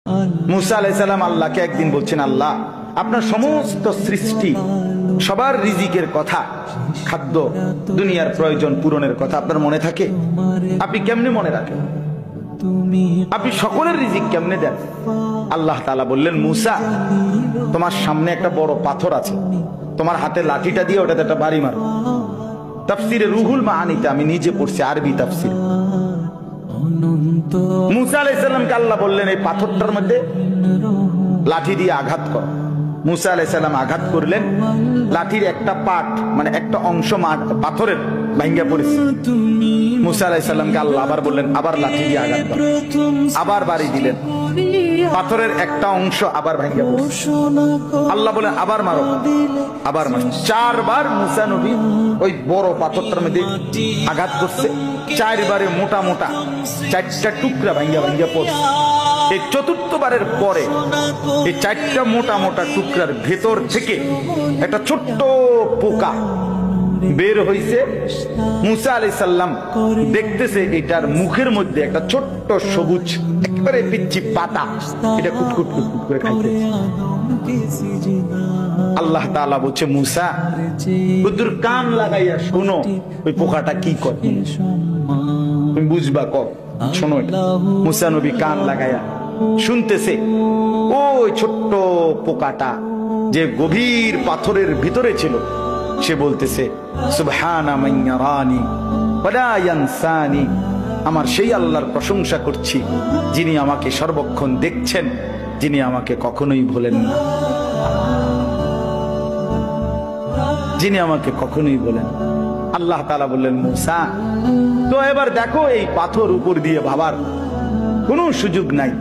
মুসা আলাইহিস সালাম আল্লাহকে একদিন বলছেন, আল্লাহ আপনার সমস্ত সৃষ্টি সবার রিজিকের কথা, খাদ্য দুনিয়ার প্রয়োজন পূরণের কথা আপনার মনে থাকে? আপনি কেমনে মনে রাখেন? আপনি সকলের রিজিক কেমনে দেন? আল্লাহ তাআলা বললেন, মুসা তোমার সামনে একটা বড় পাথর আছে, তোমার হাতে লাঠিটা দিয়ে ওটাতে একটা বাড়ি মারো। তাফসিরে রুহুল মাআনিতে আমি নিজে পড়ছি, আরবি তাফসির। মুসা আলাইহিস সালামকে আল্লাহ বললেন, এই পাথরটার মধ্যে লাঠি দিয়ে আঘাত কর। মুসা আলাইহিস সালাম আঘাত করলেন, লাঠির একটা পাট মানে একটা অংশ পাথরের ভাঙ্গা পড়েছে। মুসা আলাইহিস সালামকে আল্লাহ আবার বললেন, আবার লাঠি দিয়ে আঘাত কর। আবার বাড়ি দিলেন, পাথরের একটা অংশ আবার ভাঙ্গা পড়েছে। আল্লাহ বলেন, আবার মারো, আবার মারো। 4 বার মুসা নবী ওই বড় পাথরটার মধ্যে আঘাত করছে। 4 বারে মোটা মোটা 4টা টুকরা ভাঙ্গা ভাঙ্গা পড়ছে। এই 4র্থ বারের পরে এই 4টা মোটা মোটা টুকরার ভেতর থেকে একটা ছোট্ট পোকা বের হইছে। মুসা আলাইহিস সালাম দেখতেছে এটার মুখের মধ্যে একটা ছোট্ট সবুজ একেবারে পিচ্চি পাতা, এটা কুটকুট কুটকুট করে খাইতেছে। আল্লাহ তাআলা বলছে, মুসা বুদ্ধুর কান লাগাইয়া শোনো ওই পোকাটা কি করে, তুমি বুঝবা কব, শোনো। মুসা নবী কান লাগাইয়া শুনতেছে, ওই ছোট্ট পোকাটা যে গভীর পাথরের ভিতরে ছিল, সে বলতেছে, সুবহানা মান ইয়ারানি ওয়ালা ইয়ানসানি, আমার সেই আল্লাহর প্রশংসা করছি যিনি আমাকে সর্বক্ষণ দেখছেন, যিনি আমাকে কখনোই ভোলেন না, যিনি আমাকে কখনোই ভোলেন। আল্লাহ তাআলা বললেন, মুসা তো এবার দেখো এই পাথর উপর দিয়ে ভাবার কোনো সুযোগ নাই।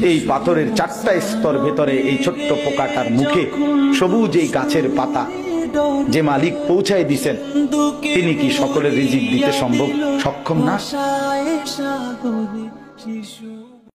এই পাথরের 4টা স্তর ভেতরে এই ছোট্ট পোকাটার মুখে সবুজ এই গাছের পাতা যে মালিক পৌঁছায় দিছেন, তিনি কি সকলের রিজিক দিতে সক্ষম না?